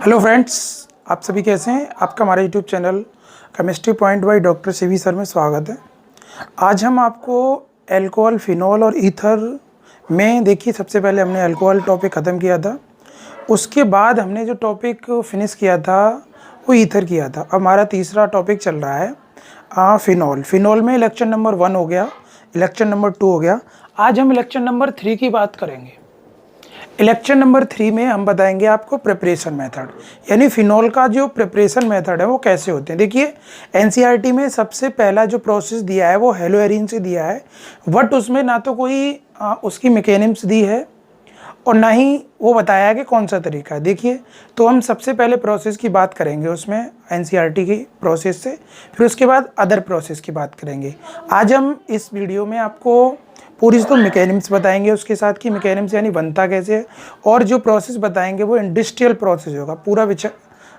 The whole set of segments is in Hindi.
हेलो फ्रेंड्स, आप सभी कैसे हैं। आपका हमारे YouTube channel chemistry point by doctor CV sir में स्वागत है। आज हम आपको अल्कोहल, फिनॉल और ईथर में देखिए, सबसे पहले हमने अल्कोहल टॉपिक ख़त्म किया था, उसके बाद हमने जो टॉपिक फिनिश किया था वो ईथर किया था। अब हमारा तीसरा टॉपिक चल रहा है फिनॉल। फिनॉल में लेक्चर नंबर 1 हो गया, लेक्चर नंबर 2 हो गया। आज हम लेक्चर नंबर 3 की बात करेंगे। लेक्चर नंबर 3 में हम बताएंगे आपको प्रिपरेशन मेथड, यानी फिनॉल का जो प्रिपरेशन मेथड है वो कैसे होते हैं। देखिए, एनसीईआरटी में सबसे पहला जो प्रोसेस दिया है वो हेलोएरिन से दिया है, बट उसमें ना तो कोई उसकी मैकेनिज्म दी है और ना ही वो बताया है कि कौन सा तरीका है। देखिए, तो हम सबसे पहले प्रोसेस की बात करेंगे उसमें एनसीईआरटी की प्रोसेस से, फिर उसके बाद अदर प्रोसेस की बात करेंगे। आज हम इस वीडियो में आपको पूरी तो मैकेनिज्म बताएंगे, उसके साथ की मैकेनिज्म यानी बनता कैसे है, और जो प्रोसेस बताएंगे वो इंडस्ट्रियल प्रोसेस होगा।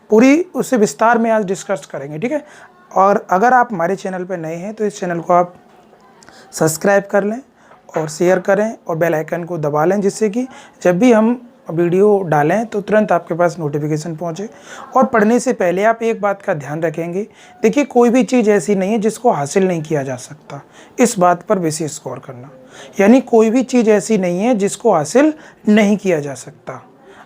पूरी उससे विस्तार में आज डिस्कस करेंगे, ठीक है। और अगर आप हमारे चैनल पर नए हैं तो इस चैनल को आप सब्सक्राइब कर लें और शेयर करें और बेल आइकन को दबा लें, जिससे कि जब भी हम वीडियो डालें तो तुरंत आपके पास नोटिफिकेशन पहुंचे। और पढ़ने से पहले आप एक बात का ध्यान रखेंगे, देखिए कोई भी चीज़ ऐसी नहीं है जिसको हासिल नहीं किया जा सकता, इस बात पर विशेष गौर करना। यानी कोई भी चीज़ ऐसी नहीं है जिसको हासिल नहीं किया जा सकता,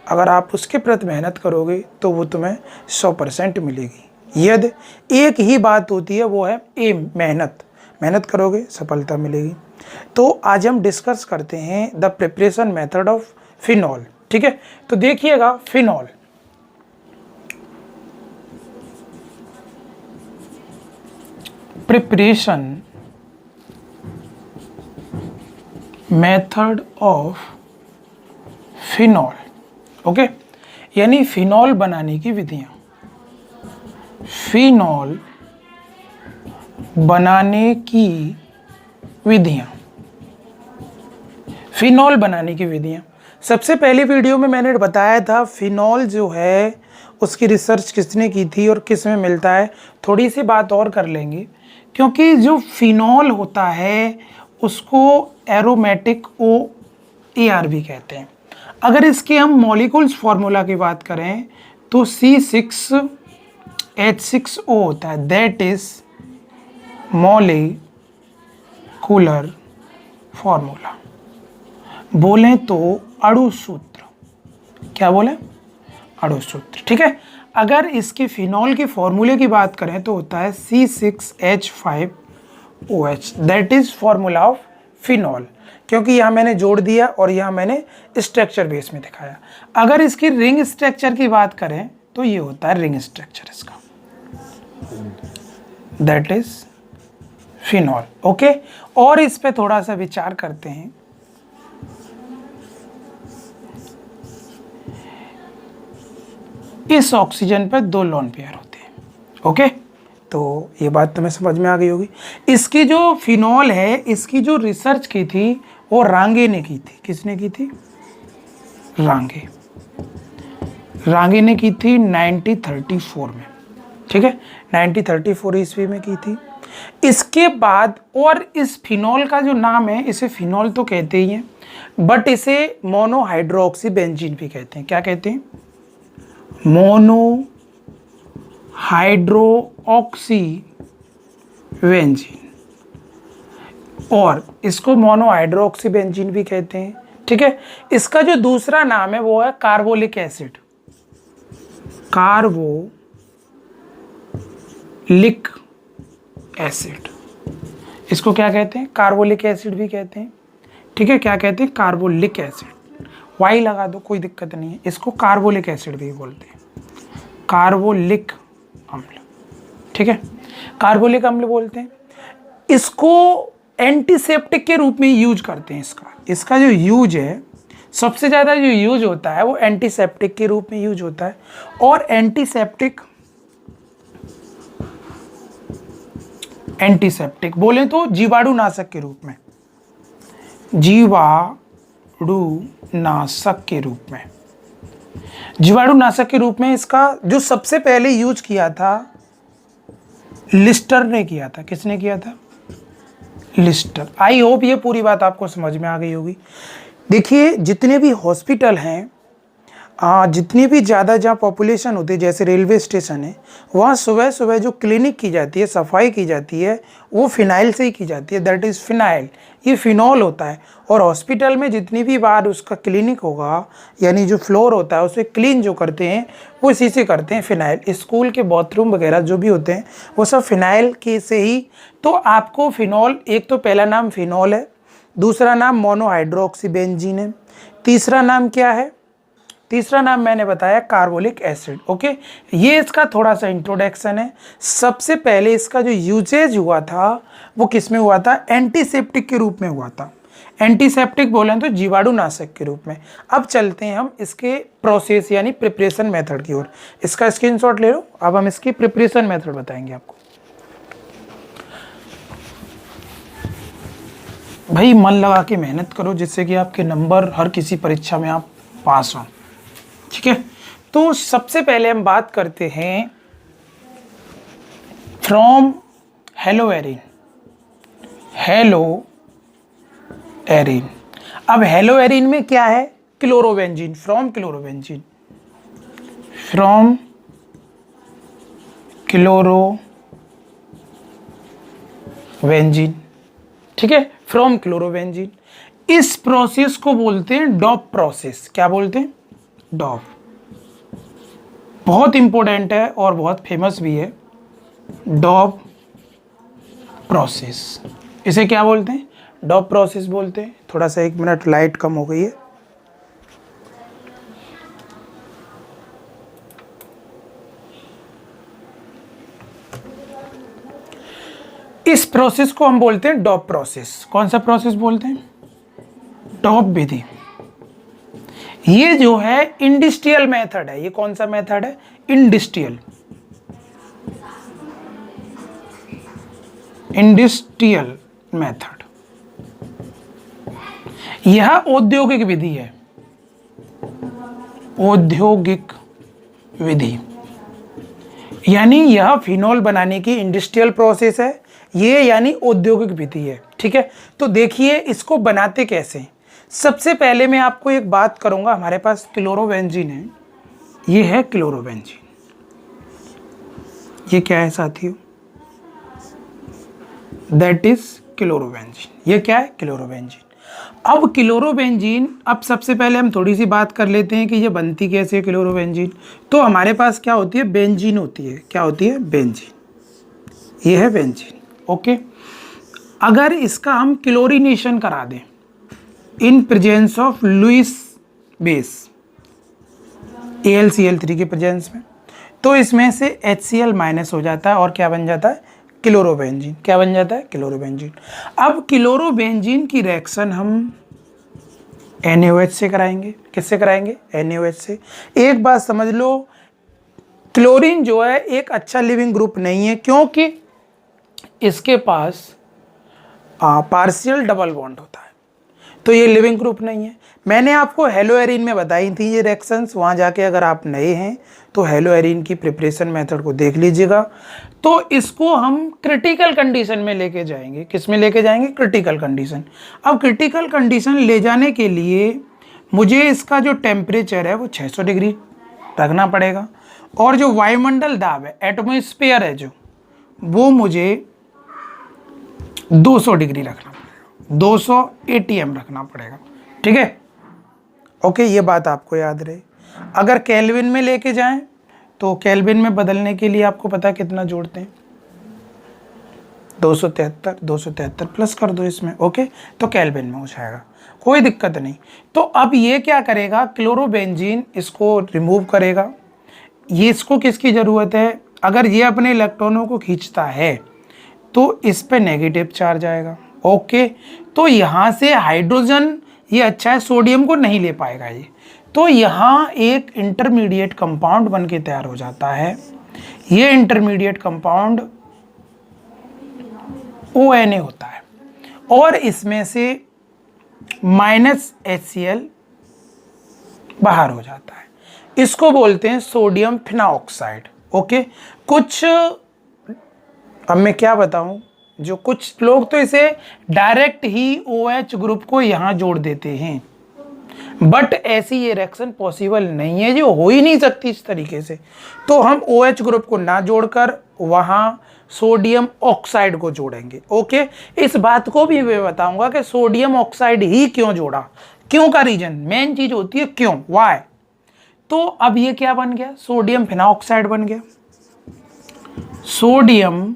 अगर आप उसके प्रति मेहनत करोगे तो वो तुम्हें 100% मिलेगी। यदि एक ही बात होती है वो है एम, मेहनत करोगे सफलता मिलेगी। तो आज हम डिस्कस करते हैं the preparation method of phenol, ठीक है। तो देखिएगा, phenol preparation method of phenol, okay, यानी फिनॉल बनाने की विधियां। फिनॉल बनाने की विधियां, फिनॉल बनाने की विधियां। सबसे पहली वीडियो में मैंने बताया था फिनॉल जो है उसकी रिसर्च किसने की थी और किस में मिलता है। थोड़ी सी बात और कर लेंगे, क्योंकि जो फिनॉल होता है उसको एरोमेटिक OAR भी कहते हैं। अगर इसके हम मॉलिक्यूल्स फार्मूला की बात करें तो C6H6O होता है, दैट इज मॉलिक्यूलर फार्मूला। बोलें तो अणु सूत्र, क्या बोले, अणु सूत्र, ठीक है। अगर इसके फिनॉल के फॉर्मूले की बात करें तो होता है C6H5OH, that is formula of phenol, क्योंकि यहाँ मैंने जोड़ दिया और यहाँ मैंने स्ट्रक्चर बेस में दिखाया। अगर इसकी रिंग स्ट्रक्चर की बात करें तो ये होता है रिंग स्ट्रक्चर इसका, दैट इज फिनॉल, ओके। और इस पे थोड़ा सा विचार करते हैं। इस ऑक्सीजन पर 2 लोन पेयर होते हैं, ओके। तो ये बात तुम्हें समझ में आ गई होगी। इसकी जो फिनॉल है, इसकी जो रिसर्च की थी वो रांगे ने की थी। किसने की थी? रांगे ने की थी 1934 में, ठीक है, 1934 ईस्वी में की थी। इसके बाद, और इस फिनॉल का जो नाम है, इसे फिनॉल तो कहते ही हैं, बट इसे मोनोहाइड्रोक्सी बेंजीन भी कहते हैं। क्या कहते हैं? मोनोहाइड्रोक्सी बेंजीन, और इसको मोनोहाइड्रोक्सी बेंजीन भी कहते हैं, ठीक है। इसका जो दूसरा नाम है वो है कार्बोलिक एसिड, कार्बोलिक एसिड। इसको क्या कहते हैं? कार्बोलिक एसिड भी कहते हैं, ठीक है। क्या कहते हैं? कार्बोलिक एसिड, वाई लगा दो, कोई दिक्कत नहीं है। इसको कार्बोलिक एसिड भी बोलते हैं, कार्बोलिक अम्ल, ठीक है, कार्बोलिक अम्ल बोलते हैं। इसको एंटीसेप्टिक के रूप में यूज करते हैं। इसका जो यूज है, सबसे ज़्यादा जो यूज होता है वो एंटीसेप्टिक के रूप में यूज होता है। और एंटीसेप्टिक बोले तो जीवाणुनाशक के रूप में, जीवाणुनाशक के रूप में इसका जो सबसे पहले यूज किया था लिस्टर ने किया था। किसने किया था? लिस्टर। आई होप ये पूरी बात आपको समझ में आ गई होगी। देखिए, जितने भी हॉस्पिटल हैं जितनी भी ज़्यादा जहाँ पॉपुलेशन होती है, जैसे रेलवे स्टेशन है, वहाँ सुबह सुबह जो क्लिनिक की जाती है, सफाई की जाती है, वो फिनाइल से ही की जाती है, दैट इज़ फिनाइल, ये फिनॉल होता है। और हॉस्पिटल में जितनी भी बार उसका क्लिनिक होगा, यानी जो फ्लोर होता है उसे क्लीन जो करते हैं वो इसी से करते हैं, फिनाइल। स्कूल के बाथरूम वगैरह जो भी होते हैं वो सब फिनाइल के से ही। तो आपको फिनॉल, एक तो पहला नाम फिनॉल है, दूसरा नाम मोनोहाइड्रोक्सीबेंजीन है, तीसरा नाम क्या है, तीसरा नाम मैंने बताया कार्बोलिक एसिड। ओके, ये इसका थोड़ा सा इंट्रोडक्शन है। सबसे पहले इसका जो यूजेज हुआ था वो किस में हुआ था, एंटीसेप्टिक के रूप में हुआ था। एंटीसेप्टिक बोलें तो जीवाणुनाशक के रूप में। अब चलते हैं हम इसके प्रोसेस यानी प्रिपरेशन मेथड की ओर। इसका स्क्रीनशॉट ले लो। अब हम इसकी प्रिपरेशन मेथड बताएंगे आपको। भाई मन लगा के मेहनत करो जिससे कि आपके नंबर हर किसी परीक्षा में आप पास हों, ठीक है। तो सबसे पहले हम बात करते हैं from hello Erin. Hello Erin, अब हेलो एरिन में क्या है, chlorobenzene, from chlorobenzene, from chlorobenzene, ठीक है, फ्रॉम क्लोरोबेंजीन। इस प्रोसेस को बोलते हैं डॉप प्रोसेस। क्या बोलते हैं, डॉप। बहुत इंपॉर्टेंट है और बहुत फेमस भी है, डॉप प्रोसेस। इसे क्या बोलते हैं, डॉप प्रोसेस बोलते हैं। थोड़ा सा 1 मिनट, लाइट कम हो गई है। इस प्रोसेस को हम बोलते हैं डॉप प्रोसेस। कौन सा प्रोसेस बोलते हैं, डॉप विधि। ये जो है इंडस्ट्रियल मेथड है। ये कौन सा मेथड है, इंडस्ट्रियल, इंडस्ट्रियल मेथड। यह औद्योगिक विधि है, औद्योगिक विधि, यानी यह फिनॉल बनाने की इंडस्ट्रियल प्रोसेस है ये, यानी औद्योगिक विधि है, ठीक है। तो देखिए इसको बनाते कैसे। सबसे पहले मैं आपको एक बात करूंगा, हमारे पास क्लोरोबेंजीन है, ये है क्लोरोबेंजीन। ये क्या है साथियों, दैट इज क्लोरोबेंजीन। ये क्या है, क्लोरोबेंजीन। अब क्लोरोबेंजीन, अब सबसे पहले हम थोड़ी सी बात कर लेते हैं कि ये बनती कैसे है क्लोरोबेंजीन। तो हमारे पास क्या होती है, बेंजीन होती है। क्या होती है, बेंजीन। ये है बेंजीन, ओके। अगर इसका हम क्लोरीनेशन करा दें in presence of Lewis base, AlCl3 के प्रेजेंस में, तो इसमें से HCl माइनस हो जाता है और क्या बन जाता है, क्लोरोबेंजीन। क्या बन जाता है, क्लोरोबेंजीन। अब क्लोरोबेंजीन की रिएक्शन हम NaOH से कराएंगे। किससे कराएंगे, NaOH से। एक बात समझ लो, क्लोरीन जो है एक अच्छा लिविंग ग्रुप नहीं है, क्योंकि इसके पास पार्शियल डबल बॉन्ड होता है, तो ये लिविंग ग्रुप नहीं है। मैंने आपको हेलो एरिन में बताई थी ये रिएक्शंस, वहाँ जाके अगर आप नए हैं तो हेलो एरिन की प्रिपरेशन मेथड को देख लीजिएगा। तो इसको हम क्रिटिकल कंडीशन में लेके जाएंगे। किस में लेके जाएंगे, क्रिटिकल कंडीशन। अब क्रिटिकल कंडीशन ले जाने के लिए मुझे इसका जो टेम्परेचर है वो 600 डिग्री रखना पड़ेगा, और जो वायुमंडल दाब है, एटमॉस्फेयर है जो, वो मुझे 200 डिग्री रखना पड़ेगा, 200 ATM रखना पड़ेगा, ठीक है। ओके, ये बात आपको याद रहे। अगर केल्विन में लेके जाएं तो केल्विन में बदलने के लिए आपको पता कितना जोड़ते हैं, 273 प्लस कर दो इसमें, ओके, तो केल्विन में हो जाएगा, कोई दिक्कत नहीं। तो अब ये क्या करेगा, क्लोरोबेंजीन इसको रिमूव करेगा। ये इसको किसकी ज़रूरत है, अगर ये अपने इलेक्ट्रॉनों को खींचता है तो इस पे नेगेटिव चार्ज आएगा, ओके। तो यहाँ से हाइड्रोजन, ये अच्छा है, सोडियम को नहीं ले पाएगा ये, तो यहाँ एक इंटरमीडिएट कंपाउंड बन के तैयार हो जाता है। ये इंटरमीडिएट कंपाउंड ONA होता है, और इसमें से -HCl बाहर हो जाता है। इसको बोलते हैं सोडियम फिनाऑक्साइड, ओके। कुछ, अब मैं क्या बताऊं, जो कुछ लोग तो इसे डायरेक्ट ही OH ग्रुप को यहाँ जोड़ देते हैं, बट ऐसी ये रिएक्शन पॉसिबल नहीं है, जो हो ही नहीं सकती इस तरीके से। तो हम OH ग्रुप को ना जोड़कर वहां सोडियम ऑक्साइड को जोड़ेंगे। ओके, इस बात को भी मैं बताऊंगा कि सोडियम ऑक्साइड ही क्यों जोड़ा, क्यों का रीजन, मेन चीज होती है क्यों, वाई। तो अब ये क्या बन गया, सोडियम फिनाऑक्साइड बन गया, सोडियम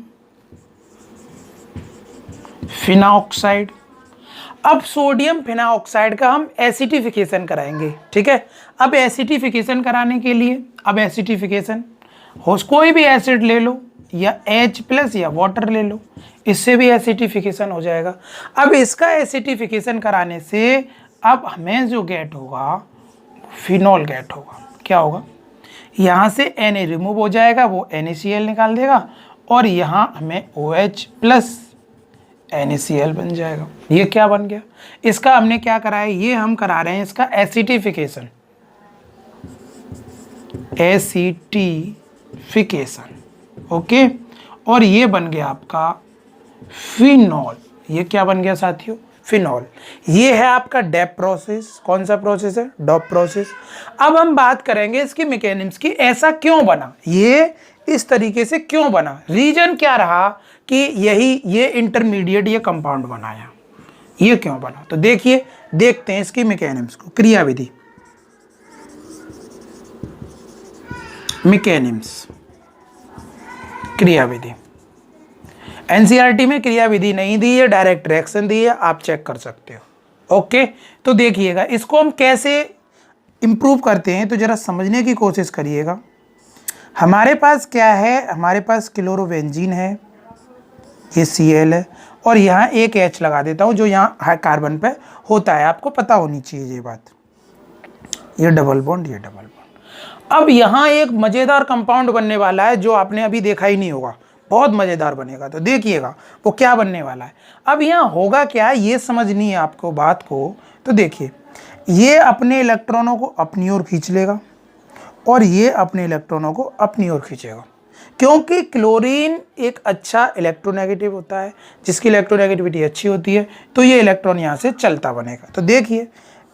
फिनाऑक्साइड। अब सोडियम फिनाऑक्साइड का हम एसिटिफिकेशन कराएंगे, ठीक है। अब एसिटिफिकेशन कराने के लिए, अब एसिटिफिकेशन हो, कोई भी एसिड ले लो या H+ या वाटर ले लो, इससे भी एसिटिफिकेशन हो जाएगा। अब इसका एसिटिफिकेशन कराने से अब हमें जो गेट होगा फिनॉल गेट होगा। क्या होगा, यहाँ से Na रिमूव हो जाएगा, वो NaCl निकाल देगा और यहाँ हमें OH+ NaCl बन जाएगा। ये क्या बन गया, इसका हमने क्या करा है, ये हम करा रहे हैं इसका एसिटिफिकेशन, ओके। और ये बन गया आपका फिनॉल। ये क्या बन गया साथियों, फिनॉल। ये है आपका डॉप प्रोसेस। कौन सा प्रोसेस है, डॉप प्रोसेस। अब हम बात करेंगे इसकी मैकेनिज्म की, ऐसा क्यों बना, ये इस तरीके से क्यों बना, रीजन क्या रहा कि यही ये इंटरमीडिएट ये कंपाउंड बनाया, ये क्यों बना। तो देखिए, देखते हैं इसकी मैकेनिज्म को, क्रियाविधि, मैकेनिज्म, क्रियाविधि। एनसीईआरटी में क्रियाविधि नहीं दी है, डायरेक्ट रिएक्शन दी है, आप चेक कर सकते हो। ओके, तो देखिएगा इसको हम कैसे इंप्रूव करते हैं, तो जरा समझने की कोशिश करिएगा। हमारे पास क्या है, हमारे पास क्लोरोबेंजीन है, ये Cl है, और यहाँ एक H लगा देता हूँ जो यहाँ कार्बन पे होता है, आपको पता होनी चाहिए ये बात। ये डबल बॉन्ड, ये डबल बॉन्ड। अब यहाँ एक मज़ेदार कंपाउंड बनने वाला है जो आपने अभी देखा ही नहीं होगा, बहुत मज़ेदार बनेगा। तो देखिएगा वो क्या बनने वाला है। अब यहाँ होगा क्या, ये समझनी है आपको बात को। तो देखिए, ये अपने इलेक्ट्रॉनों को अपनी ओर खींच लेगा और ये अपने इलेक्ट्रॉनों को अपनी ओर खींचेगा, क्योंकि क्लोरीन एक अच्छा इलेक्ट्रोनेगेटिव होता है, जिसकी इलेक्ट्रोनेगेटिविटी अच्छी होती है, तो ये इलेक्ट्रॉन यहाँ से चलता बनेगा। तो देखिए,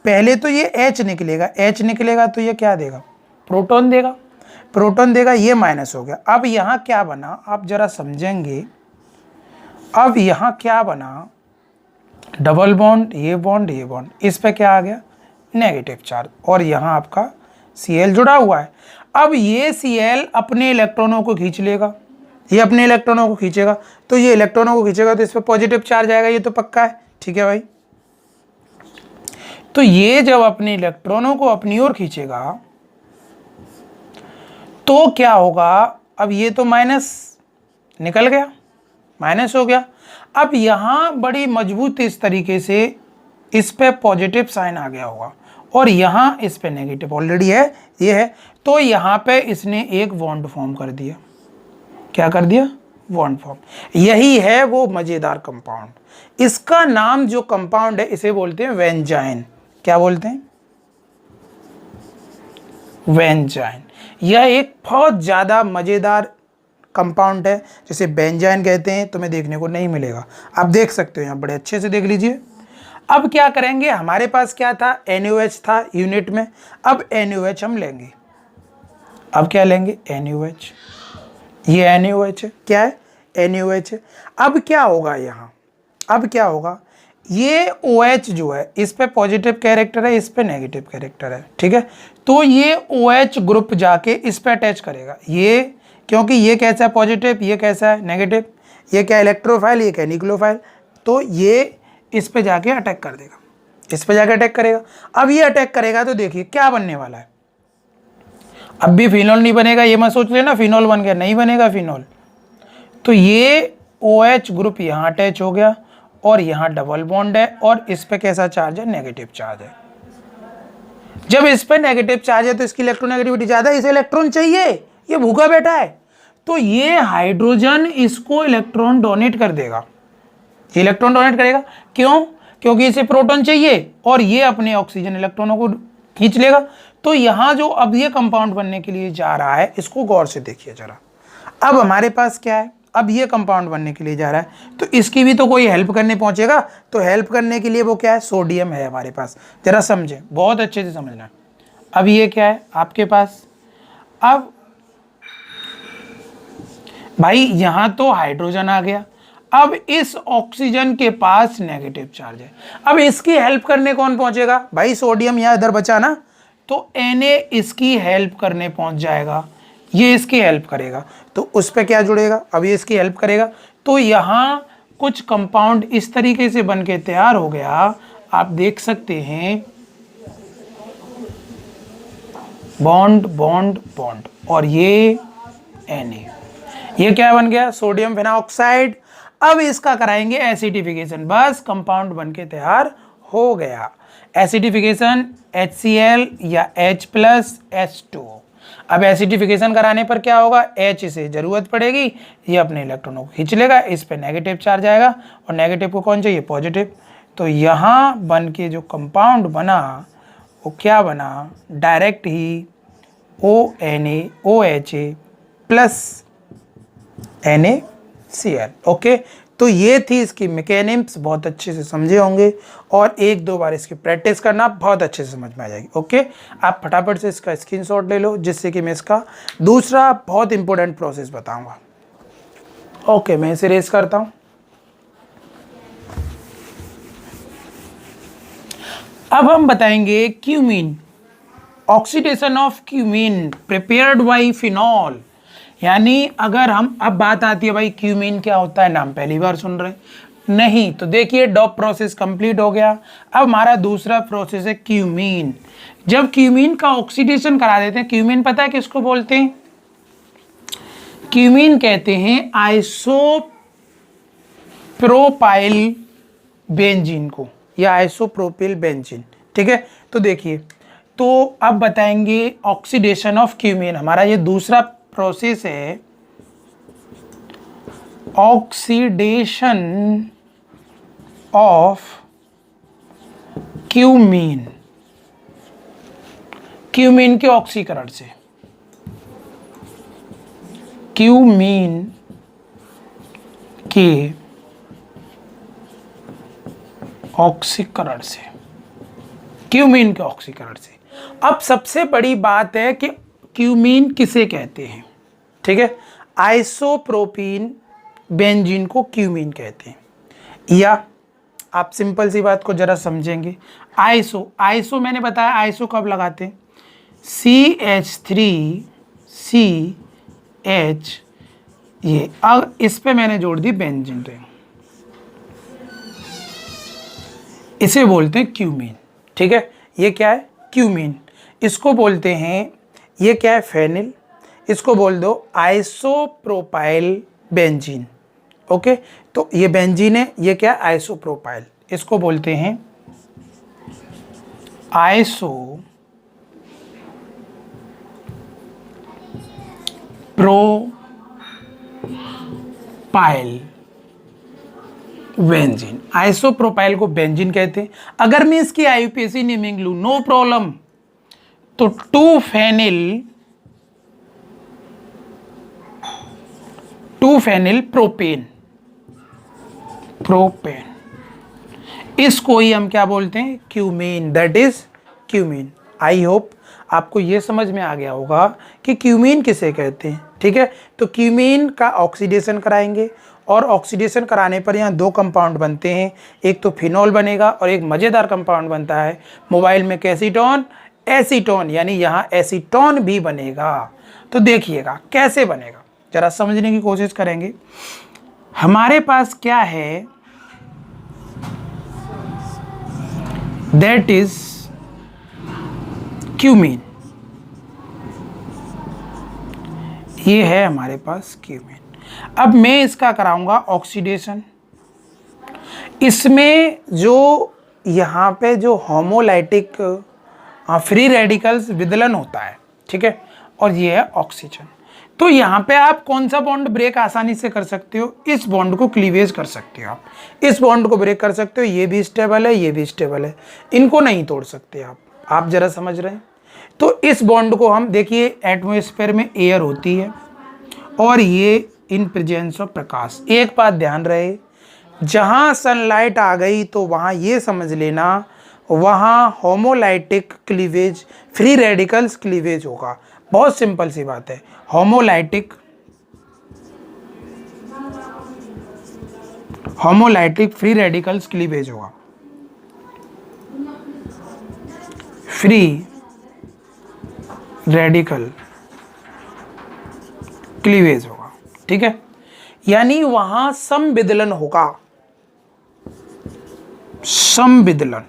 पहले तो ये H निकलेगा, H निकलेगा तो ये क्या देगा, प्रोटॉन देगा, प्रोटॉन देगा, ये माइनस हो गया। अब यहाँ क्या बना, आप जरा समझेंगे। अब यहाँ क्या बना, डबल बॉन्ड, ये बॉन्ड, ये बॉन्ड, इस पे क्या आ गया, नेगेटिव चार्ज, और यहाँ आपका Cl जुड़ा हुआ है। अब ये Cl अपने इलेक्ट्रॉनों को खींच लेगा, ये अपने इलेक्ट्रॉनों को खींचेगा, तो ये इलेक्ट्रॉनों को खींचेगा तो इस पर पॉजिटिव चार्ज आएगा, ये तो पक्का है, ठीक है भाई। तो ये जब अपने इलेक्ट्रॉनों को अपनी ओर खींचेगा तो क्या होगा, अब ये तो माइनस निकल गया, माइनस हो गया। अब यहाँ बड़ी मजबूत इस तरीके से इस पे पॉजिटिव साइन आ गया होगा और यहाँ इस पे नेगेटिव ऑलरेडी है, ये है, तो यहाँ पे इसने एक बॉन्ड फॉर्म कर दिया। क्या कर दिया, बॉन्ड फॉर्म। यही है वो मजेदार कंपाउंड। इसका नाम जो कंपाउंड है इसे बोलते हैं वेंजाइन। क्या बोलते हैं, वेंजाइन। यह एक बहुत ज़्यादा मज़ेदार कंपाउंड है, जिसे बेंजाइन कहते हैं, तुम्हें देखने को नहीं मिलेगा, आप देख सकते हो यहाँ, बड़े अच्छे से देख लीजिए। अब क्या करेंगे, हमारे पास क्या था, NaOH था यूनिट में, अब NaOH हम लेंगे। अब क्या लेंगे, NaOH, ये NaOH है, क्या है, NaOH है। अब क्या होगा यहाँ, अब क्या होगा, ये OH जो है इस पे पॉजिटिव कैरेक्टर है, इस पे नेगेटिव कैरेक्टर है, ठीक है। तो ये OH ग्रुप जाके इस पे अटैच करेगा, ये, क्योंकि ये कैसा है, पॉजिटिव, ये कैसा है, नेगेटिव, ये क्या इलेक्ट्रोफाइल, ये क्या निक्लोफाइल, तो ये इस पे जाके अटैक कर देगा, इस पे जाके अटैक करेगा। अब ये अटैक करेगा तो देखिए क्या बनने वाला है। अब भी फिनॉल नहीं बनेगा, ये मत सोच लेना फिनॉल बन गया, नहीं बनेगा फिनॉल। तो ये OH ग्रुप यहाँ अटैच हो गया और यहाँ डबल बॉन्ड है और इस पे कैसा चार्ज है, नेगेटिव चार्ज है। जब इस पे नेगेटिव चार्ज है तो इसकी इलेक्ट्रोनेगेटिविटी ज़्यादा है, इसे इलेक्ट्रॉन चाहिए, ये भूखा बैठा है, तो ये हाइड्रोजन इसको इलेक्ट्रॉन डोनेट कर देगा, ये इलेक्ट्रॉन डोनेट करेगा। क्यों, क्योंकि इसे प्रोटॉन चाहिए और ये अपने ऑक्सीजन इलेक्ट्रॉनों को खींच लेगा। तो यहाँ जो अब ये कंपाउंड बनने के लिए जा रहा है, इसको गौर से देखिए जरा। अब हमारे पास क्या है, अब ये कंपाउंड बनने के लिए जा रहा है, तो इसकी भी तो कोई हेल्प करने पहुंचेगा, तो हेल्प करने के लिए वो क्या है, सोडियम है हमारे पास। जरा समझे, बहुत अच्छे से समझना। अब ये क्या है आपके पास, अब भाई यहां तो हाइड्रोजन आ गया, अब इस ऑक्सीजन के पास नेगेटिव चार्ज है। अब इसकी हेल्प करने कौन पहुंचेगा, भाई सोडियम यहां इधर बचा ना, तो Na इसकी हेल्प करने पहुंच जाएगा, ये इसकी हेल्प करेगा, तो उस पर क्या जुड़ेगा, अब ये इसकी हेल्प करेगा, तो यहां कुछ कंपाउंड इस तरीके से बन के तैयार हो गया, आप देख सकते हैं, बॉन्ड बॉन्ड बॉन्ड, और ये Na, ये क्या बन गया, सोडियम फेनॉक्साइड। अब इसका कराएंगे एसिडिफिकेशन, बस कंपाउंड बन के तैयार हो गया। एसिडिफिकेशन HCl या H+H2। अब एसिडिफिकेशन कराने पर क्या होगा, H से जरूरत पड़ेगी, ये अपने इलेक्ट्रॉनों को खींच लेगा, इस पे नेगेटिव चार्ज आएगा, और नेगेटिव को कौन चाहिए, पॉजिटिव। तो यहाँ बन के जो कंपाउंड बना वो क्या बना, डायरेक्ट ही ONA OHA plus NaCl। Okay, तो ये थी इसकी मैकेनिक्स, बहुत अच्छे से समझे होंगे, और एक दो बार इसकी प्रैक्टिस करना, बहुत अच्छे से समझ में आ जाएगी। ओके, आप फटाफट से इसका स्क्रीनशॉट ले लो, जिससे कि मैं इसका दूसरा बहुत इंपॉर्टेंट प्रोसेस बताऊंगा। ओके, मैं इसे रेस करता हूं। अब हम बताएंगे cumene, oxidation of cumene prepared by phenol. यानी अगर हम, अब बात आती है भाई क्यूमीन क्या होता है, नाम पहली बार सुन रहे नहीं, तो देखिए डॉप प्रोसेस कंप्लीट हो गया। अब हमारा दूसरा प्रोसेस है क्यूमीन। जब क्यूमीन का ऑक्सीडेशन करा देते हैं, क्यूमीन पता है किसको बोलते हैं, क्यूमीन कहते हैं आइसोप्रोपाइल बेंजीन को, या आइसोप्रोपिल बेंजीन। ठीक है, तो देखिए, तो अब बताएंगे ऑक्सीडेशन ऑफ क्यूमीन, हमारा ये दूसरा प्रोसेस है, ऑक्सीडेशन ऑफ क्यूमीन, क्यूमीन के ऑक्सीकरण से, क्यूमीन के ऑक्सीकरण से, क्यूमीन के ऑक्सीकरण से। अब सबसे बड़ी बात है कि क्यूमीन किसे कहते हैं, ठीक है, आइसोप्रोपीन बेंजीन को क्यूमीन कहते हैं। या आप सिंपल सी बात को जरा समझेंगे, आइसो, आइसो मैंने बताया आइसो कब लगाते हैं, CH3CH, ये अब इस पे मैंने जोड़ दी बेंजीन रिंग, इसे बोलते हैं क्यूमीन। ठीक है, ये क्या है, क्यूमीन, इसको बोलते हैं, ये क्या है, फेनिल, इसको बोल दो आइसोप्रोपाइल बेंजीन। ओके, तो ये बेंजीन है, ये क्या है, आइसोप्रोपाइल, इसको बोलते हैं आइसोप्रोपाइल बेंजीन, आइसोप्रोपाइल को बेंजीन कहते हैं। अगर मैं इसकी IUPAC नेमिंग लूं, नो प्रॉब्लम, तो 2-फेनिल प्रोपेन, इसको ही हम क्या बोलते हैं, cumene, that is cumene. I hope आपको ये समझ में आ गया होगा कि क्यूमीन किसे कहते हैं। ठीक है, तो क्यूमीन का ऑक्सीडेशन कराएंगे, और ऑक्सीडेशन कराने पर यहाँ दो कंपाउंड बनते हैं, एक तो फिनॉल बनेगा और एक मज़ेदार कंपाउंड बनता है मोबाइल में कैसीटोन, एसीटोन, यानी यहाँ एसीटोन भी बनेगा। तो देखिएगा कैसे बनेगा, जरा समझने की कोशिश करेंगे। हमारे पास क्या है, दैट इज क्यूमीन, ये है हमारे पास क्यूमीन। अब मैं इसका कराऊंगा ऑक्सीडेशन, इसमें जो यहाँ पे जो होमोलाइटिक फ्री रेडिकल्स विदलन होता है, ठीक है, और ये है ऑक्सीजन। तो यहाँ पे आप कौन सा बॉन्ड ब्रेक आसानी से कर सकते हो, इस बॉन्ड को क्लीवेज कर सकते हो, आप इस बॉन्ड को ब्रेक कर सकते हो, ये भी स्टेबल है, ये भी स्टेबल है, इनको नहीं तोड़ सकते आप जरा समझ रहे हैं। तो इस बॉन्ड को हम देखिए, एटमॉस्फेयर में एयर होती है और ये इन प्रेजेंस ऑफ प्रकाश। एक बात ध्यान रहे, जहां सनलाइट आ गई तो वहां ये समझ लेना वहां homolytic cleavage, free radicals cleavage होगा। बहुत सिंपल सी बात है, होमोलाइटिक फ्री रेडिकल्स क्लीवेज होगा, फ्री रेडिकल क्लीवेज होगा। ठीक है, यानी वहां समविदलन होगा, समविदलन।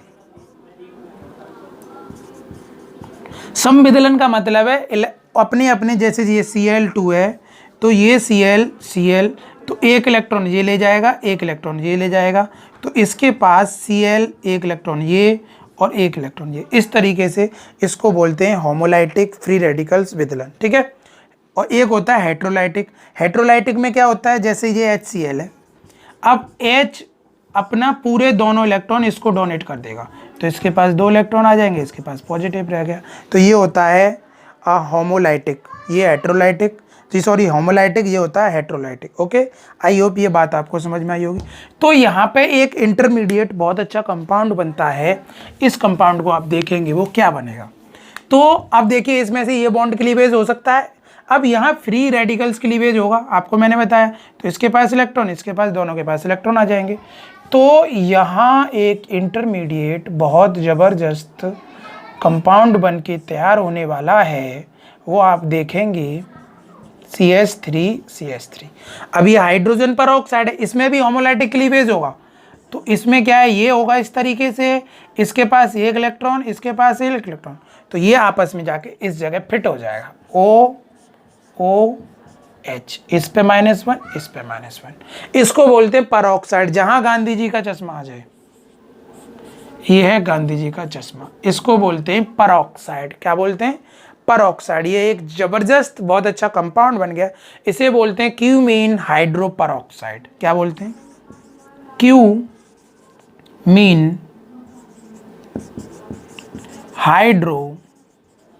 समविदलन का मतलब है अपने अपने, जैसे ये Cl2 है तो ये Cl तो एक इलेक्ट्रॉन ये ले जाएगा, एक इलेक्ट्रॉन ये ले जाएगा, तो इसके पास Cl एक इलेक्ट्रॉन ये और एक इलेक्ट्रॉन ये, इस तरीके से इसको बोलते हैं होमोलाइटिक फ्री रेडिकल्स विदलन। ठीक है, और एक होता है हेट्रोलाइटिक। हेट्रोलाइटिक में क्या होता है, जैसे ये HCl है, अब H अपना पूरे दोनों इलेक्ट्रॉन इसको डोनेट कर देगा, तो इसके पास 2 इलेक्ट्रॉन आ जाएंगे, इसके पास पॉजिटिव रह गया, तो ये होता है होमोलाइटिक, ये हेट्रोलाइटिक, जी सॉरी होमोलाइटिक, ये होता है हेट्रोलाइटिक। ओके, आई होप ये बात आपको समझ में आई होगी। तो यहाँ पे एक इंटरमीडिएट बहुत अच्छा कंपाउंड बनता है, इस कंपाउंड को आप देखेंगे वो क्या बनेगा। तो अब देखिए इसमें से ये बॉन्ड क्लीवेज हो सकता है, अब यहाँ फ्री रेडिकल्स क्लीवेज होगा, आपको मैंने बताया, तो इसके पास इलेक्ट्रॉन, इसके पास, दोनों के पास इलेक्ट्रॉन आ जाएंगे। तो यहाँ एक इंटरमीडिएट बहुत ज़बरदस्त कंपाउंड बन के तैयार होने वाला है, वो आप देखेंगे CH3। अब ये हाइड्रोजन पर ऑक्साइड है, इसमें भी होमोलाइटिक क्लीवेज होगा, तो इसमें क्या है, ये होगा इस तरीके से, इसके पास एक इलेक्ट्रॉन, इसके पास एक इलेक्ट्रॉन, तो ये आपस में जाके इस जगह फिट हो जाएगा, OH, इस पे -1, इस पे -1, इसको बोलते हैं परऑक्साइड। जहां गांधी जी का चश्मा आ जाए, ये है गांधी जी का चश्मा, इसको बोलते हैं परऑक्साइड। क्या बोलते हैं, परऑक्साइड। ये एक जबरदस्त बहुत अच्छा कंपाउंड बन गया, इसे बोलते हैं क्यूमीन हाइड्रो परऑक्साइड। क्या बोलते हैं, cumene hydro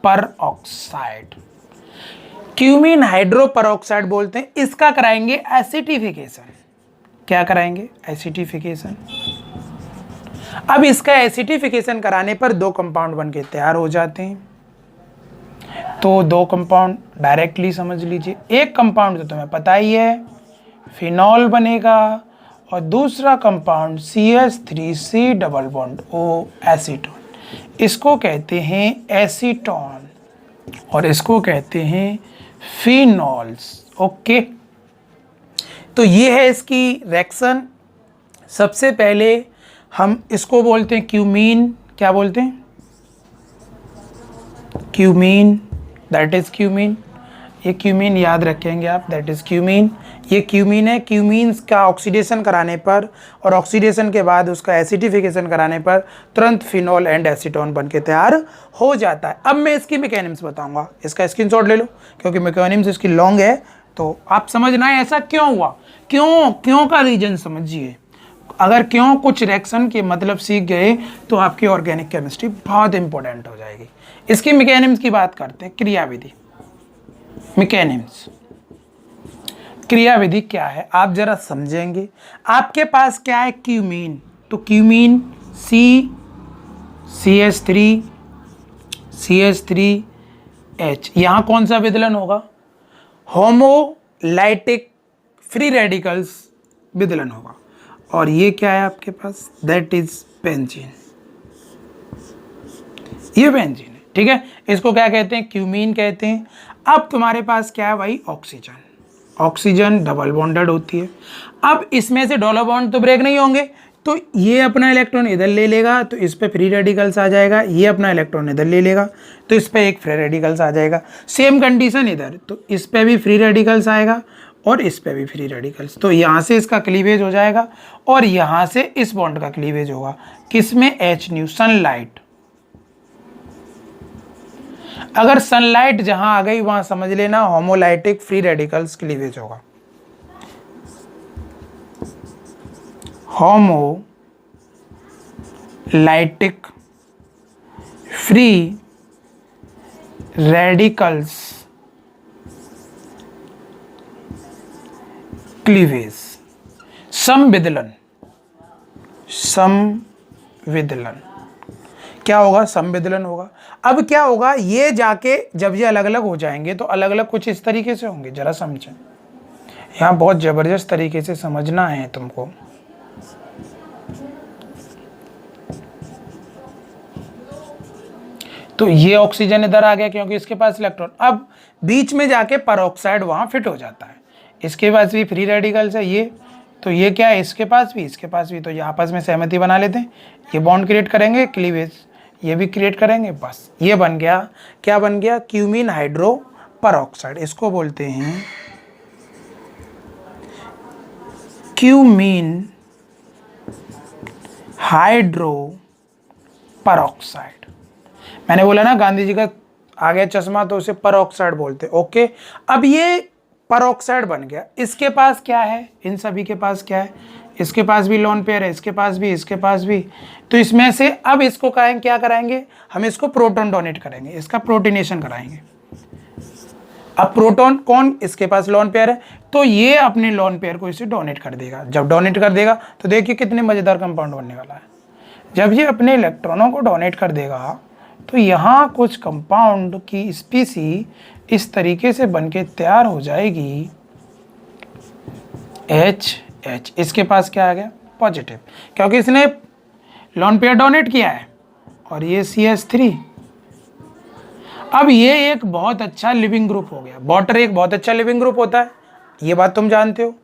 peroxide, cumene hydro peroxide बोलते हैं। इसका कराएंगे एसिटिफिकेशन। क्या कराएंगे, एसिटिफिकेशन। अब इसका एसिटिफिकेशन कराने पर 2 कंपाउंड बन के तैयार हो जाते हैं। तो 2 कंपाउंड डायरेक्टली समझ लीजिए, एक कंपाउंड तो तुम्हें पता ही है फिनॉल बनेगा, और दूसरा compound CH3C double bond O acetone, इसको कहते हैं एसीटोन और इसको कहते हैं फिनॉल्स। ओके, तो ये है इसकी रिएक्शन। सबसे पहले हम इसको बोलते हैं क्यूमीन। क्या बोलते हैं, क्यूमीन, दैट इज क्यूमीन। ये क्यूमीन याद रखेंगे आप, दैट इज क्यूमीन। ये क्यूमीन है। क्यूमीन्स का ऑक्सीडेशन कराने पर और ऑक्सीडेशन के बाद उसका एसिडिफिकेशन कराने पर तुरंत फिनॉल एंड एसीटोन बन के तैयार हो जाता है। अब मैं इसकी मैकेनिम्स बताऊंगा, इसका स्क्रीनशॉट ले लो क्योंकि मैकेनिम्स इसकी लॉन्ग है, तो आप समझना है ऐसा क्यों हुआ, क्यों का रीजन समझिए। अगर क्यों कुछ रिएक्शन के मतलब सीख गए तो आपकी ऑर्गेनिक केमिस्ट्री बहुत इंपॉर्टेंट हो जाएगी। इसकी मैकेनिम्स की बात करते हैं, क्रियाविधि। मैकेनिम्स, क्रियाविधि क्या है आप जरा समझेंगे। आपके पास क्या है, क्यूमीन, तो क्यूमीन CH3H, यहाँ कौन सा विदलन होगा, होमोलाइटिक फ्री रेडिकल्स विदलन होगा। और ये क्या है आपके पास, दैट इज बेंजीन, ये बेंजीन है। ठीक है, इसको क्या कहते हैं, क्यूमीन कहते हैं। अब तुम्हारे पास क्या है भाई, ऑक्सीजन। ऑक्सीजन डबल बॉन्डेड होती है। अब इसमें से डबल बॉन्ड तो ब्रेक नहीं होंगे, तो ये अपना इलेक्ट्रॉन इधर ले लेगा तो इस पे फ्री रेडिकल्स आ जाएगा, ये अपना इलेक्ट्रॉन इधर ले लेगा तो इस पे एक फ्री रेडिकल्स आ जाएगा। सेम कंडीशन इधर, तो इस पे भी फ्री रेडिकल्स आएगा और इस पे भी फ्री रेडिकल्स, तो यहाँ से इसका क्लीवेज हो जाएगा और यहाँ से इस बॉन्ड का क्लीवेज होगा। किसमें, H न्यू, सनलाइट। अगर सनलाइट जहां आ गई वहां समझ लेना होमोलाइटिक फ्री रेडिकल्स क्लीवेज होगा। होमोलाइटिक फ्री रेडिकल्स क्लीवेज, समविदलन, समविदलन क्या होगा? समविदलन होगा। अब क्या होगा, ये जाके जब ये अलग अलग हो जाएंगे तो अलग अलग कुछ इस तरीके से होंगे, जरा समझें। यहाँ बहुत जबरदस्त तरीके से समझना है तुमको। तो ये ऑक्सीजन इधर आ गया क्योंकि इसके पास इलेक्ट्रॉन, अब बीच में जाके परऑक्साइड वहां फिट हो जाता है। इसके पास भी फ्री रेडिकल्स है ये, तो ये क्या है, इसके पास भी, इसके पास भी, तो ये आपस में सहमति बना लेते हैं, ये बॉन्ड क्रिएट करेंगे, क्लीवेज ये भी क्रिएट करेंगे, बस ये बन गया। क्या बन गया? Cumene hydro peroxide. इसको बोलते हैं क्यूमीन हाइड्रो परऑक्साइड। मैंने बोला ना गांधी जी का आ गया चश्मा तो उसे परऑक्साइड बोलते। ओके, अब ये परऑक्साइड बन गया। इसके पास क्या है? इन सभी के पास क्या है? इसके पास भी लोन पेयर है, इसके पास भी, इसके पास भी। तो इसमें से अब इसको क्या कराएंगे? हम इसको प्रोटॉन डोनेट करेंगे, इसका प्रोटीनेशन कराएंगे। अब प्रोटॉन कौन? इसके पास लोन पेयर है, तो ये अपने लोन पेयर को इसे डोनेट कर देगा। जब डोनेट कर देगा तो देखिए कितने मजेदार कंपाउंड बनने वाला है। जब ये अपने इलेक्ट्रॉनों को डोनेट कर देगा तो यहाँ कुछ कंपाउंड की स्पीसी इस तरीके से बनके तैयार हो जाएगी, H। इसके पास क्या आ गया? पॉजिटिव, क्योंकि इसने लोन पेयर डोनेट किया है, और ये CH3। अब ये एक बहुत अच्छा लिविंग ग्रुप हो गया। वाटर एक बहुत अच्छा लिविंग ग्रुप होता है, ये बात तुम जानते हो।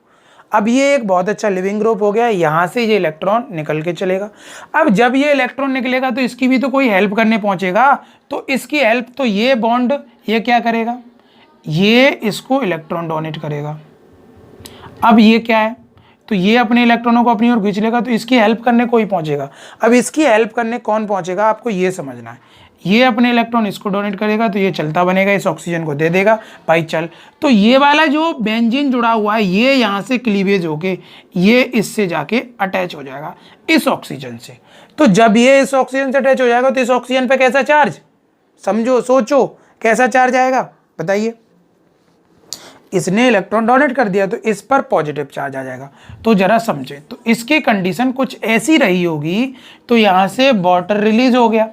अब ये एक बहुत अच्छा लिविंग ग्रुप हो गया, यहाँ से ये इलेक्ट्रॉन निकल के चलेगा। अब जब ये इलेक्ट्रॉन निकलेगा तो इसकी भी तो कोई हेल्प करने पहुंचेगा, तो इसकी हेल्प, तो ये बॉन्ड ये क्या करेगा? ये इसको इलेक्ट्रॉन डोनेट करेगा। अब ये क्या है? तो ये अपने इलेक्ट्रॉनों को अपनी ओर खींच लेगा, तो इसकी हेल्प करने कोई पहुंचेगा। अब इसकी हेल्प करने कौन पहुंचेगा, आपको ये समझना है। ये अपने इलेक्ट्रॉन इसको डोनेट करेगा, तो ये चलता बनेगा, इस ऑक्सीजन को दे देगा, भाई चल। तो ये वाला जो बेंजीन जुड़ा हुआ है, ये यहाँ से क्लीवेज होके ये इससे जाके अटैच हो जाएगा इस ऑक्सीजन से। तो जब ये इस ऑक्सीजन से अटैच हो जाएगा तो इस ऑक्सीजन पे कैसा चार्ज? समझो, सोचो, कैसा चार्ज आएगा बताइए। इसने इलेक्ट्रॉन डोनेट कर दिया तो इस पर पॉजिटिव चार्ज आ जाएगा। तो जरा समझे, तो इसकी कंडीशन कुछ ऐसी रही होगी। तो यहाँ से वाटर रिलीज हो गया,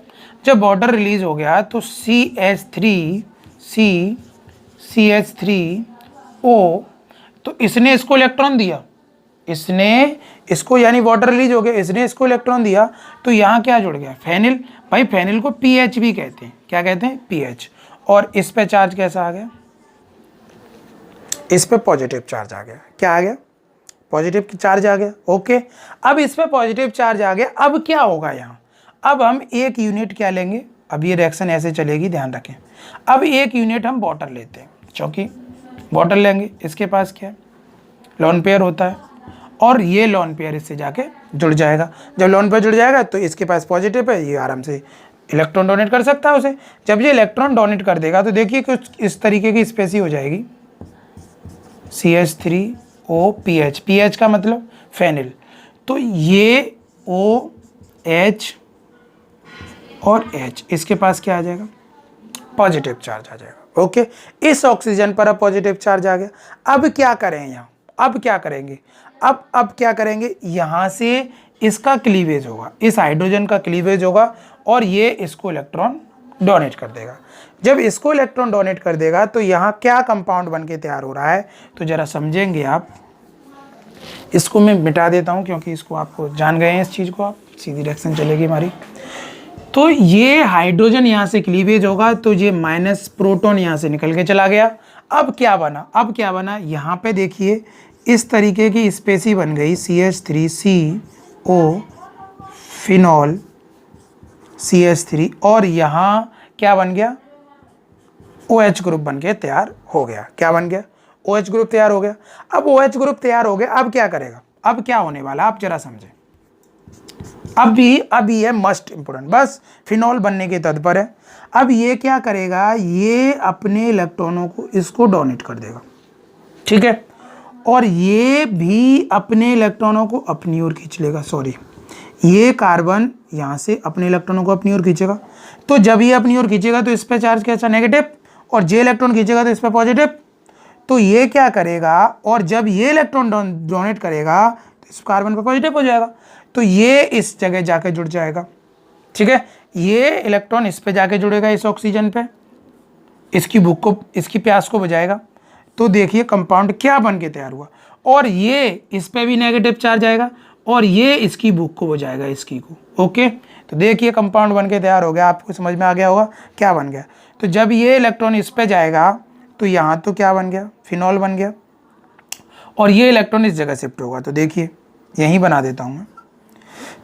जब वाटर रिलीज हो गया तो CH3O, तो इसने इसको इलेक्ट्रॉन दिया, इसने इसको, यानी वाटर रिलीज हो गया, इसने इसको इलेक्ट्रॉन दिया, तो यहाँ क्या जुड़ गया? फेनिल। भाई फेनिल को पीएच भी कहते हैं, क्या कहते हैं? पीएच। और इस पे चार्ज कैसा आ गया? इस पे पॉजिटिव चार्ज आ गया। क्या आ गया? पॉजिटिव चार्ज आ गया। ओके, अब इस पे पॉजिटिव चार्ज आ गया। अब क्या होगा यहाँ? अब हम एक यूनिट क्या लेंगे? अब ये रिएक्शन ऐसे चलेगी, ध्यान रखें। अब एक यूनिट हम वाटर लेते हैं, क्योंकि वाटर लेंगे, इसके पास क्या है? लोन पेयर होता है, और ये लोन पेयर इससे जाके जुड़ जाएगा। जब लोन पेयर जुड़ जाएगा तो इसके पास पॉजिटिव है, ये आराम से इलेक्ट्रॉन डोनेट कर सकता है उसे। जब ये इलेक्ट्रॉन डोनेट कर देगा तो देखिए कुछ इस तरीके की स्पेसी हो जाएगी, CH3OPH। पीएच का मतलब फेनिल। तो ये OH और H, इसके पास क्या आ जाएगा? पॉजिटिव चार्ज आ जाएगा। ओके, इस ऑक्सीजन पर अब पॉजिटिव चार्ज आ गया। अब क्या करें यहाँ? अब क्या करेंगे? अब क्या करेंगे? यहाँ से इसका क्लीवेज होगा, इस हाइड्रोजन का क्लीवेज होगा, और ये इसको इलेक्ट्रॉन डोनेट कर देगा। जब इसको इलेक्ट्रॉन डोनेट कर देगा तो यहाँ क्या कंपाउंड बन के तैयार हो रहा है, तो जरा समझेंगे आप। इसको मैं मिटा देता हूँ क्योंकि इसको आपको जान गए हैं, इस चीज़ को आप, सीधी रिएक्शन चलेगी हमारी। तो ये हाइड्रोजन यहाँ से क्लीवेज होगा, तो ये माइनस प्रोटॉन यहाँ से निकल के चला गया। अब क्या बना? अब क्या बना? यहाँ पे देखिए इस तरीके की स्पेसी बन गई, CH3CO फिनॉल CH3, और यहाँ क्या बन गया? OH ग्रुप बन के तैयार हो गया। क्या बन गया? OH ग्रुप तैयार हो गया। अब OH ग्रुप तैयार हो गया, अब क्या करेगा? अब क्या होने वाला, आप जरा समझें। अब ये मस्ट इंपोर्टेंट, बस फिनॉल बनने के तत्पर है। अब ये क्या करेगा? ये अपने इलेक्ट्रॉनों को इसको डोनेट कर देगा, ठीक है, और ये भी अपने इलेक्ट्रॉनों को अपनी ओर खींच लेगा। सॉरी, ये कार्बन यहाँ से अपने इलेक्ट्रॉनों को अपनी ओर खींचेगा। तो जब ये अपनी ओर खींचेगा तो इस पे चार्ज कैसा? नेगेटिव, और जे इलेक्ट्रॉन खींचेगा तो इस पे पॉजिटिव। तो ये क्या करेगा, और जब ये इलेक्ट्रॉन डोनेट करेगा तो इस कार्बन पर पॉजिटिव हो जाएगा, तो ये इस जगह जाके जुड़ जाएगा। ठीक है, ये इलेक्ट्रॉन इस पे जाके जुड़ेगा, इस ऑक्सीजन पे, इसकी भूख को, इसकी प्यास को बुझाएगा। तो देखिए कंपाउंड क्या बन के तैयार हुआ, और ये इस पे भी नेगेटिव चार्ज आएगा और ये इसकी भूख को बुझाएगा, इसकी को। ओके, तो देखिए कंपाउंड बन के तैयार हो गया, आपको समझ में आ गया होगा क्या बन गया। तो जब ये इलेक्ट्रॉन इस पे जाएगा तो यहाँ तो क्या बन गया, फिनॉल बन गया, और ये इलेक्ट्रॉन इस जगह शिफ्ट होगा। तो देखिए यहीं बना देता हूँ मैं।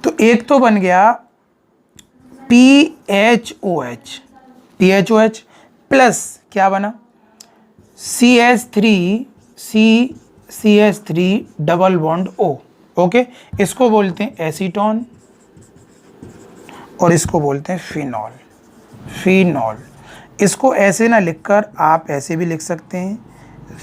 तो एक तो बन गया PHOH, PHOH प्लस क्या बना, CH3 double bond O। Okay, इसको बोलते हैं एसीटोन और इसको बोलते हैं फिनॉल। फिनॉल, इसको ऐसे ना लिखकर आप ऐसे भी लिख सकते हैं,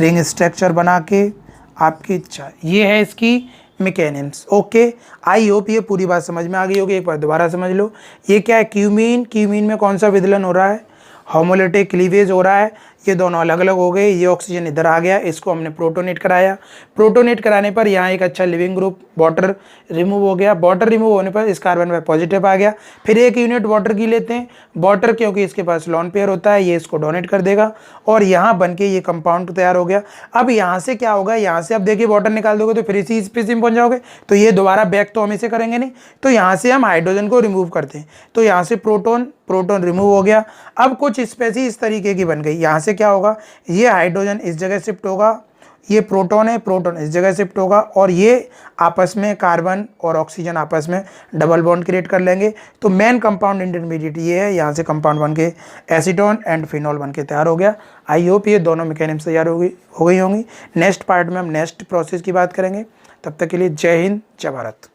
रिंग स्ट्रक्चर बना के, आपकी इच्छा। ये है इसकी मैकेनिज्म। ओके, आई होप ये पूरी बात समझ में आ गई होगी। एक बार दोबारा समझ लो, ये क्या है, क्यूमीन। क्यूमीन में कौन सा विदलन हो रहा है, होमोलिटिक क्लीवेज हो रहा है। ये दोनों अलग अलग हो गए, ये ऑक्सीजन इधर आ गया, इसको हमने प्रोटोनेट कराया। प्रोटोनेट कराने पर यहाँ एक अच्छा लिविंग ग्रुप वाटर रिमूव हो गया। वाटर रिमूव होने पर इस कार्बन पर पॉजिटिव आ गया। फिर एक यूनिट वाटर की लेते हैं, वाटर क्योंकि इसके पास लॉन पेयर होता है, ये इसको डोनेट कर देगा और यहाँ बन के ये कंपाउंड तैयार हो गया। अब यहाँ से क्या होगा, यहाँ से अब देखिए वाटर निकाल दोगे तो फिर इसी स्पेस में पहुँच जाओगे, तो ये दोबारा बैक तो हम इसे करेंगे नहीं। तो यहाँ से हम हाइड्रोजन को रिमूव करते हैं, तो यहाँ से प्रोटोन रिमूव हो गया। अब कुछ स्पेसी इस तरीके की बन गई। यहाँ से क्या होगा, ये हाइड्रोजन इस जगह शिफ्ट होगा, ये प्रोटॉन है, प्रोटॉन इस जगह शिफ्ट होगा, और ये आपस में कार्बन और ऑक्सीजन आपस में डबल बॉन्ड क्रिएट कर लेंगे। तो मेन कंपाउंड इंटरमीडिएट ये है, यहाँ से कंपाउंड बन के एसीटोन एंड फिनॉल बन के तैयार हो गया। आई होप ये दोनों मैकेनिज्म तैयार हो गई होंगी। नेक्स्ट पार्ट में हम नेक्स्ट प्रोसेस की बात करेंगे। तब तक के लिए जय हिंद, जय भारत।